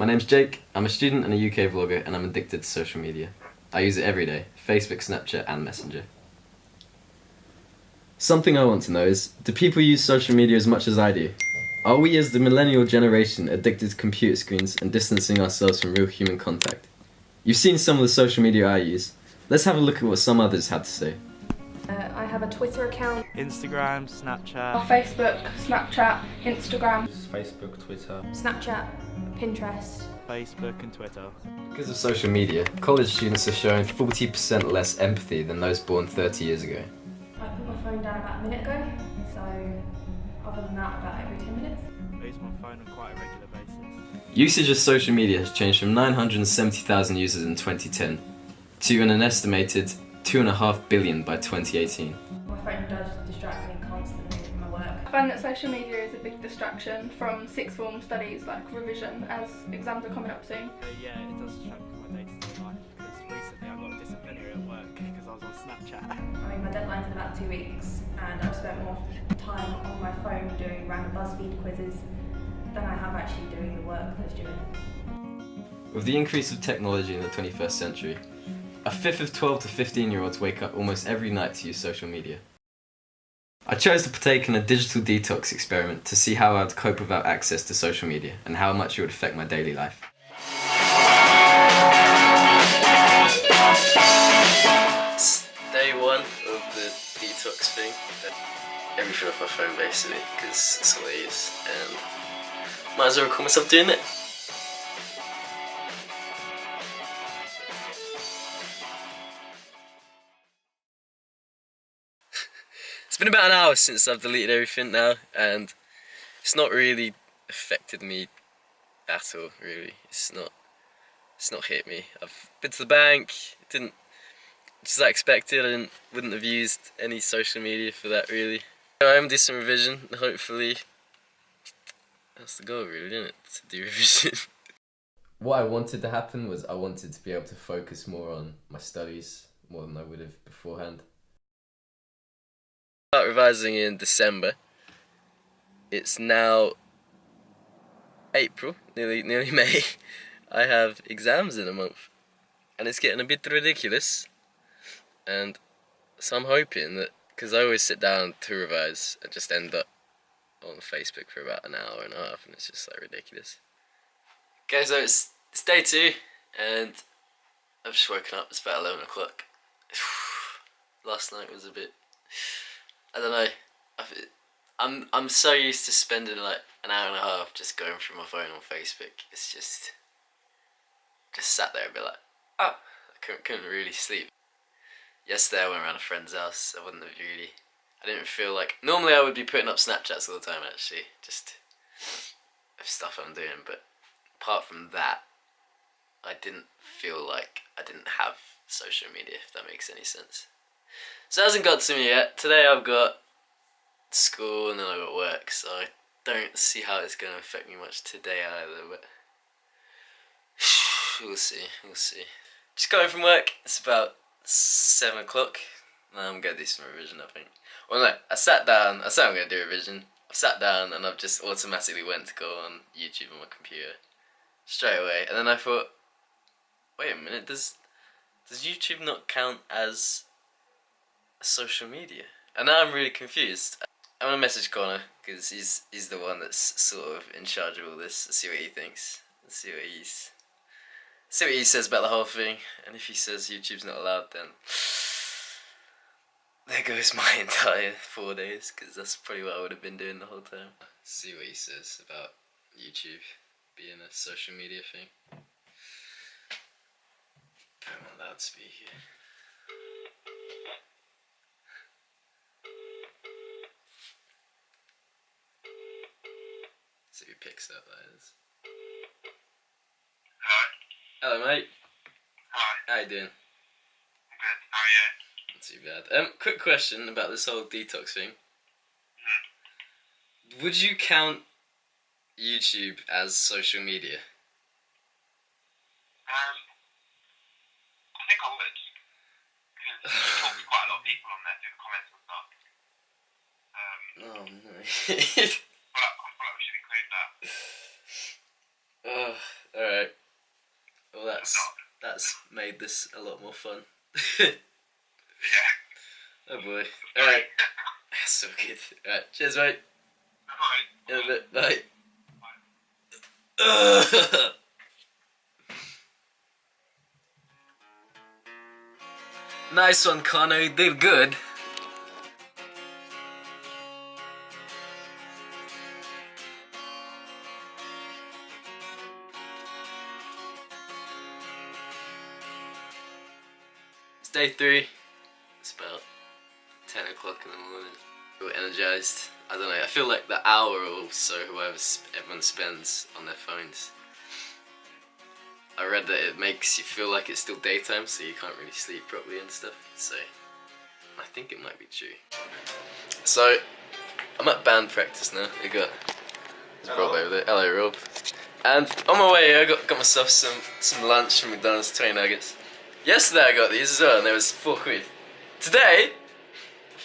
My name's Jake, I'm a student and a UK vlogger, and I'm addicted to social media. I use it every day, Facebook, Snapchat and Messenger. Something I want to know is, do people use social media as much as I do? Are we as the millennial generation addicted to computer screens and distancing ourselves from real human contact? You've seen some of the social media I use. Let's have a look at what some others had to say. I have a Twitter account. Instagram, Snapchat. Facebook, Snapchat, Instagram. Facebook, Twitter. Snapchat, Pinterest. Facebook and Twitter. Because of social media, college students are showing 40% less empathy than those born 30 years ago. I put my phone down about a minute ago, so other than that, about every 10 minutes. I use my phone on quite a regular basis. Usage of social media has changed from 970,000 users in 2010 to an estimated 2.5 billion by 2018. My phone does distract me constantly from my work. I find that social media is a big distraction from sixth form studies like revision, as exams are coming up soon. Yeah, it does distract me from my day-to-day life, because recently I got a disciplinary at work because I was on Snapchat. I mean, my deadline's in about 2 weeks, and I've spent more time on my phone doing random BuzzFeed quizzes than I have actually doing the work that's due. With the increase of technology in the 21st century, a fifth of 12 to 15-year-olds wake up almost every night to use social media. I chose to partake in a digital detox experiment to see how I'd cope without access to social media and how much it would affect my daily life. It's day one of the detox thing. Everything off my phone basically, because that's all I use, and might as well record myself doing it. It's been about an hour since I've deleted everything now, and it's not really affected me at all, really. It's not hit me. I've been to the bank, didn't, just as I expected, I wouldn't have used any social media for that really. I am doing some revision, and hopefully, that's the goal really, isn't it? To do revision. What I wanted to happen was I wanted to be able to focus more on my studies, more than I would have beforehand. Start revising in December. It's now April, nearly May. I have exams in a month, and it's getting a bit ridiculous. And so I'm hoping that, because I always sit down to revise and just end up on Facebook for about an hour and a half, and it's just like ridiculous. Okay, so it's day 2, and I've just woken up. It's about 11 o'clock. Last night was a bit, I don't know. I'm so used to spending like an hour and a half just going through my phone on Facebook. It's just sat there and be like, oh, I couldn't really sleep. Yesterday I went around a friend's house. I didn't feel like, normally I would be putting up Snapchats all the time actually, just of stuff I'm doing, but apart from that, I didn't feel like I didn't have social media, if that makes any sense. So it hasn't got to me yet. Today I've got school and then I've got work, so I don't see how it's going to affect me much today either, but we'll see. Just going from work, it's about 7 o'clock, and I'm going to do some revision, I think. Well no, I said I'm going to do revision. I've sat down and I've just automatically went to go on YouTube on my computer straight away, and then I thought, wait a minute, does YouTube not count as social media? And now I'm really confused. I'm gonna message Conor, because he's the one that's sort of in charge of all this. Let's see what he thinks. Let's see what he says about the whole thing. And if he says YouTube's not allowed, then there goes my entire 4 days, because that's probably what I would have been doing the whole time. See what he says about YouTube being a social media thing. Put him on loudspeaker. See who picks up, that is. Hello. Hello mate. Hi. How you doing? I'm good. How are you? Not too bad. Quick question about this whole detox thing. Would you count YouTube as social media? I think I would. Because you talk to quite a lot of people on there, do the comments and stuff. Oh no. I feel like we should include that. Oh, alright. Well, that's made this a lot more fun. Yeah. Oh boy. Alright. So good. Alright, cheers, mate. Alright. In a bit, bye. Ugh. Nice one, Conor. You did good. It's day 3. It's about 10 o'clock in the morning. We're energized. I don't know, I feel like the hour or so everyone spends on their phones. I read that it makes you feel like it's still daytime, so you can't really sleep properly and stuff, so I think it might be true. So, I'm at band practice now. We got Rob over there. Hello, Rob. And on my way here, I got myself some lunch from McDonald's, 20 nuggets. Yesterday I got these as well, and they was £4. Today,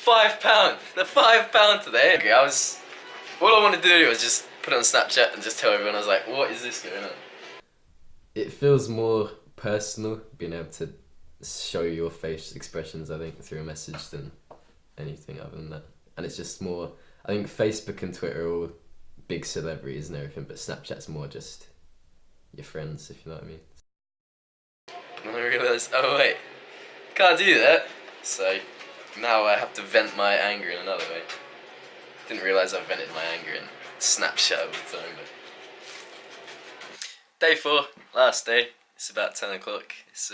£5. They're £5 today. Okay, all I wanted to do was just put it on Snapchat and just tell everyone. I was like, what is this going on? It feels more personal being able to show your face expressions, I think, through a message than anything other than that. And it's just more, I think Facebook and Twitter are all big celebrities and everything, but Snapchat's more just your friends, if you know what I mean. And I realised, oh wait, can't do that. So now I have to vent my anger in another way. Didn't realise I vented my anger in Snapchat all the time, but... Day 4, last day. It's about 10 o'clock. It's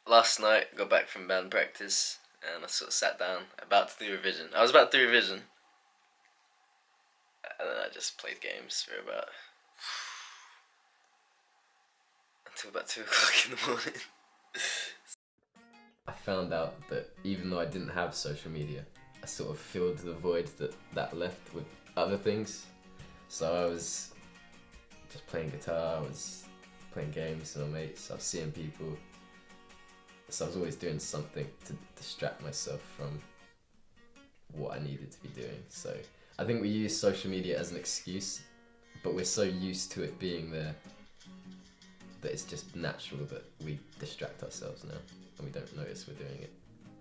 last night, got back from band practice and I sort of sat down, about to do revision. I was about to do revision and then I just played games for about... until about 2 o'clock in the morning. I found out that even though I didn't have social media, I sort of filled the void that left with other things. So I was just playing guitar, I was playing games with my mates, I was seeing people. So I was always doing something to distract myself from what I needed to be doing. So I think we use social media as an excuse, but we're so used to it being there that it's just natural that we distract ourselves now and we don't notice we're doing it.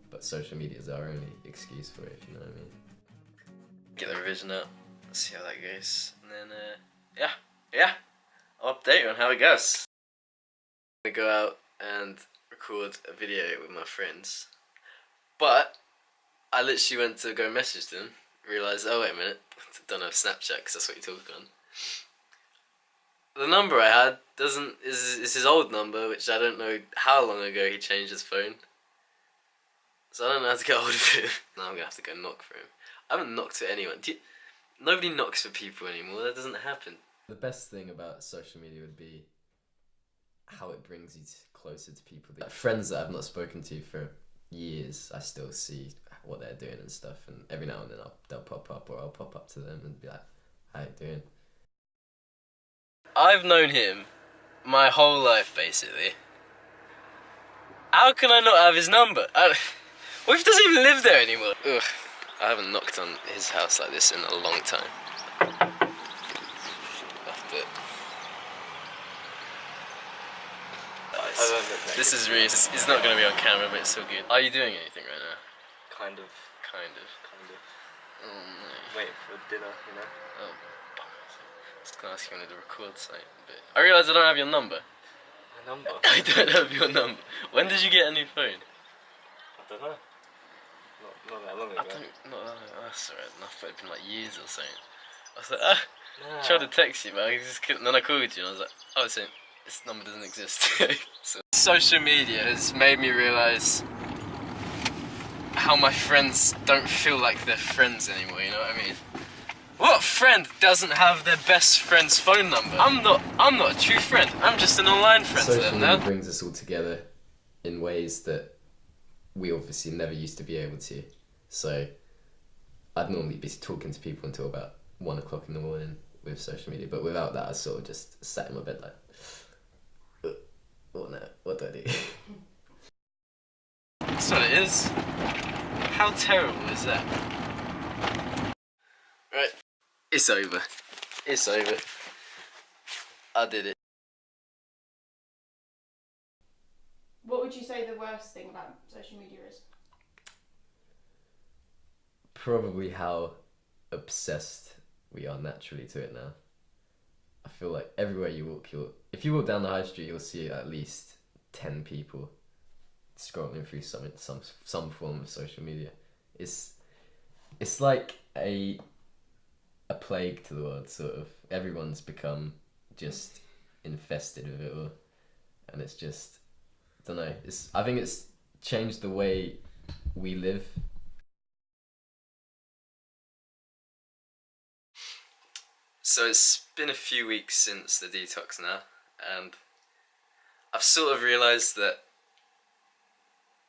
But social media is our only excuse for it, if you know what I mean. Get the revision out, see how that goes, and then yeah, I'll update you on how it goes. I'm gonna go out and record a video with my friends, but I literally went to go message them, realised, oh wait a minute, I don't have Snapchat because that's what you talk on. The number I had is his old number, which I don't know how long ago he changed his phone. So I don't know how to get hold of him. Now I'm gonna have to go knock for him. I haven't knocked for anyone. Nobody knocks for people anymore, that doesn't happen. The best thing about social media would be how it brings you closer to people. Friends that I've not spoken to for years, I still see what they're doing and stuff, and every now and then they'll pop up, or I'll pop up to them and be like, how you doing? I've known him my whole life, basically. How can I not have his number? What if he doesn't even live there anymore? Ugh, I haven't knocked on his house like this in a long time. This is Reese. It's not going to be on camera, but it's so good. Are you doing anything right now? Kind of. Oh no. Waiting for dinner, you know. Oh, I was going to ask you wanted to record something, but I realise I don't have your number. My number? I don't have your number. When did you get a new phone? I don't know. Not that long ago. That's alright. I thought it'd been like years or something. I was like, I tried to text you, but I just couldn't. Then I called you and I was like, oh, this number doesn't exist. So, social media has made me realise how my friends don't feel like they're friends anymore, you know what I mean? What friend doesn't have their best friend's phone number? I'm not a true friend. I'm just an online friend to them now. Social media brings us all together in ways that we obviously never used to be able to. So I'd normally be talking to people until about 1 o'clock in the morning with social media, but without that I sort of just sat in my bed like, what now? What do I do? That's what it is. How terrible is that? Right, it's over. It's over. I did it. What would you say the worst thing about social media is? Probably how obsessed we are naturally to it now. I feel like everywhere you walk, if you walk down the high street, you'll see at least 10 people scrolling through some form of social media. It's like a plague to the world, sort of. Everyone's become just infested with it all, and it's just, I don't know. I think it's changed the way we live. So it's been a few weeks since the detox now, and I've sort of realised that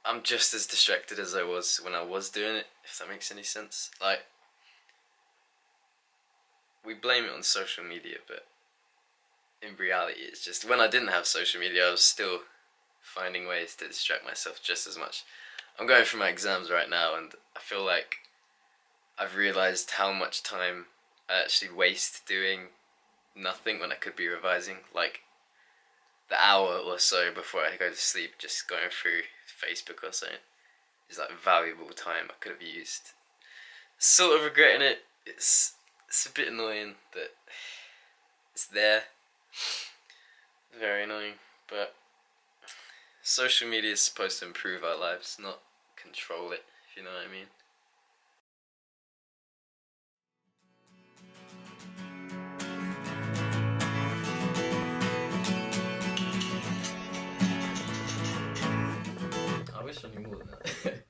I'm just as distracted as I was when I was doing it, if that makes any sense. Like, we blame it on social media, but in reality it's just, when I didn't have social media, I was still finding ways to distract myself just as much. I'm going through my exams right now, and I feel like I've realised how much time I actually waste doing nothing when I could be revising. Like, the hour or so before I go to sleep, just going through Facebook or something is like valuable time I could have used. Sort of regretting it. It's a bit annoying that it's there. Very annoying, but social media is supposed to improve our lives, not control it, if you know what I mean. I wish I knew more than that.